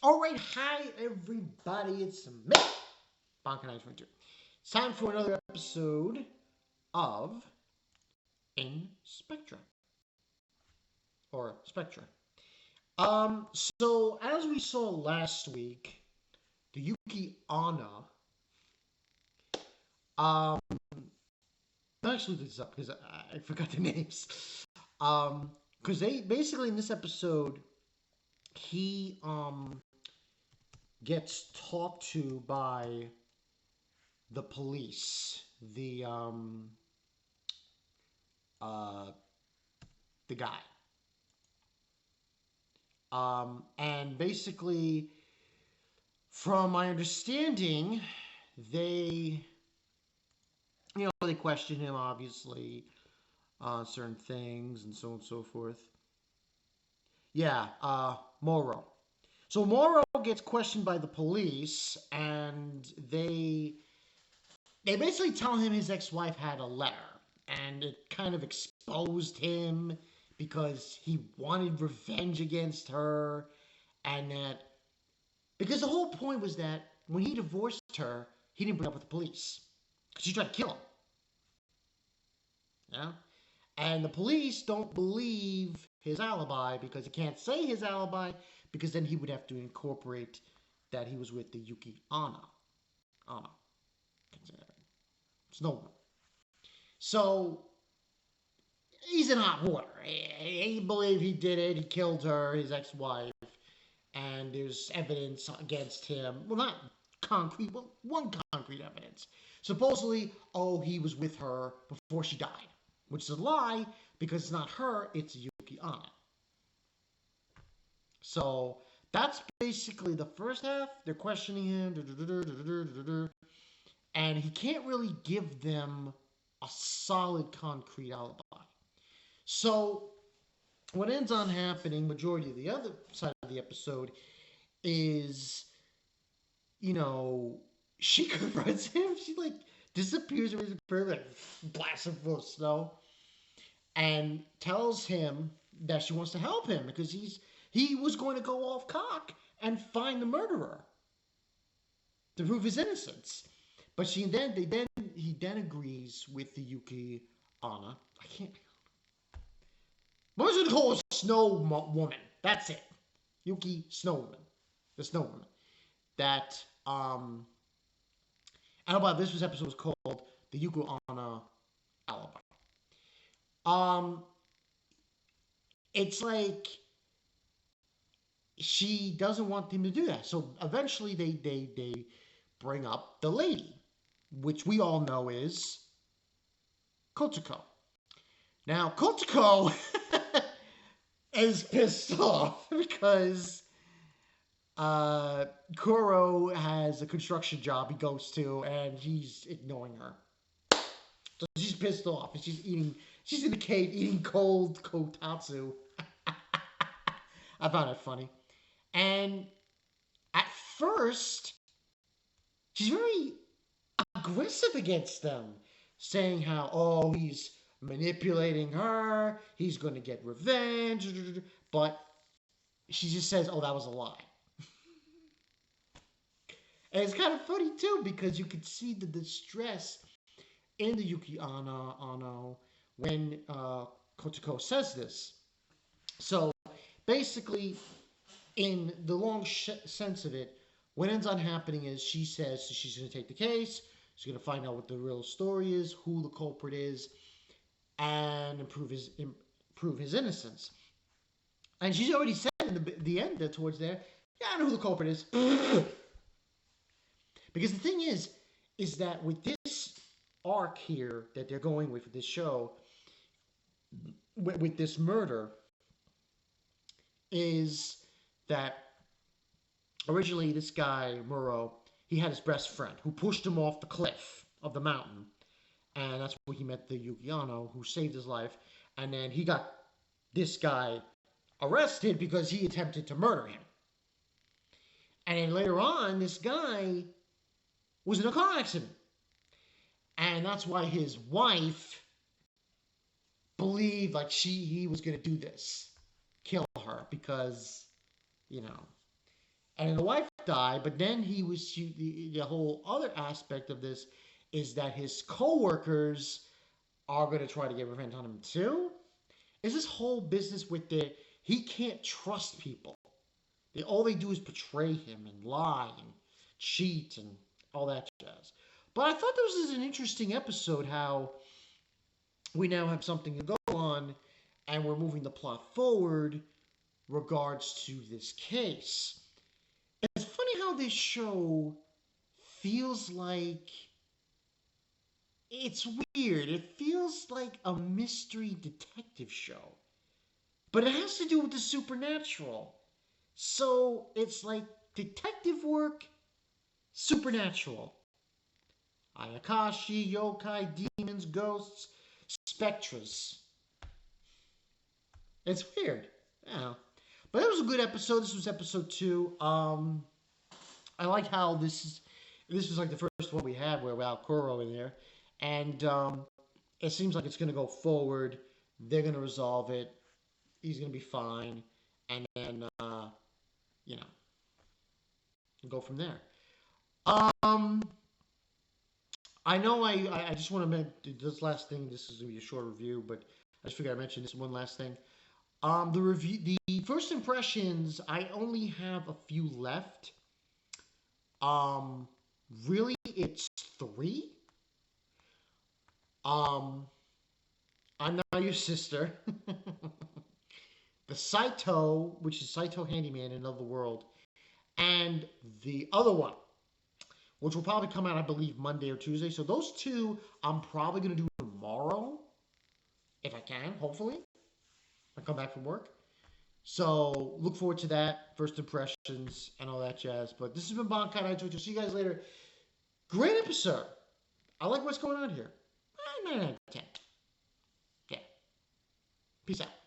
All right, hi everybody, it's me, Bonka922. It's time for another episode of Inspectre or Spectre. So as we saw last week, the Yuki-onna. Actually, this up because I forgot the names. Because they basically in this episode, he gets talked to by the police, uh the guy. And basically, from my understanding, they, they question him, obviously, on certain things and so on and so forth. Yeah, Muroi. So Muroi gets questioned by the police, and they basically tell him his ex-wife had a letter, and it kind of exposed him because he wanted revenge against her, and that because the whole point was that when he divorced her, he didn't bring up with the police. She tried to kill him. Yeah? And the police don't believe his alibi because he can't say his alibi because then he would have to incorporate that he was with the Yuki-onna. Onna. Can't say that right. It's no one. So he's in hot water. He believe he did it. He killed her, his ex-wife, and there's evidence against him. Well, not concrete, but one concrete evidence. Supposedly, oh, he was with her before she died, which is a lie because it's not her, it's Yuki-onna. So that's basically the first half. They're questioning him, and he can't really give them a solid concrete alibi. So what ends on happening, majority of the other side of the episode, is, you know, she confronts him. She like disappears in his prayer, like blasts him full of snow, and tells him that she wants to help him because he was going to go off cock and find the murderer to prove his innocence. But he then agrees with the Yuki-onna. I can't. What was it called? Snow Woman. That's it. Yuki Snowwoman. The Snow Woman. That I don't know about this episode was called the Yuki-onna Alibi. Um it's like she doesn't want him to do that. So eventually they bring up the lady, which we all know is Kotoko. Now Kotoko is pissed off because Kuro has a construction job he goes to, and he's ignoring her. So she's pissed off, and she's in the cave eating cold kotatsu. I found it funny. And at first, she's very aggressive against them, saying how, oh, he's manipulating her, he's going to get revenge, but she just says, oh, that was a lie. And it's kind of funny, too, because you could see the distress in the Yuki-onna when Kotoko says this. So, basically, in the long sense of it, what ends on happening is she says she's going to take the case, she's going to find out what the real story is, who the culprit is, and prove his innocence. And she's already said in the end there, towards there, yeah, I know who the culprit is. Because the thing is that with this arc here that they're going with this show, with this murder, is that originally this guy, Muroi, he had his best friend who pushed him off the cliff of the mountain. And that's where he met the Yuki-onna who saved his life. And then he got this guy arrested because he attempted to murder him. And then later on, this guy was in a car accident. And that's why his wife believed like he was going to do this. Kill her because, you know. and the wife died. But then the whole other aspect of this is that his coworkers are going to try to get revenge on him too. Is this whole business with he can't trust people. All they do is betray him and lie and cheat and all that jazz. But I thought this was an interesting episode, how we now have something to go on and we're moving the plot forward regards to this case. And it's funny how this show feels like it's weird. It feels like a mystery detective show. But it has to do with the supernatural. So it's like detective work, supernatural. Ayakashi, yokai, demons, ghosts, specters. It's weird. Yeah. But it was a good episode. This was episode 2. I like how this was like the first one we had where we had Kuro in there. And it seems like it's going to go forward. They're going to resolve it. He's going to be fine. And then, go from there. I know I just want to mention this last thing. This is going to be a short review, but I just figured I'd mention this one last thing. The first impressions, I only have a few left. Really, it's 3. I'm Not Your Sister. The Saito, which is Saito Handyman in Another World, and the other one, which will probably come out, I believe, Monday or Tuesday. So those 2, I'm probably going to do tomorrow, if I can, hopefully. I come back from work. So look forward to that, first impressions, and all that jazz. But this has been Bankai Daijoujo. See you guys later. Great episode. I like what's going on here. 9 out of 10. Yeah. Peace out.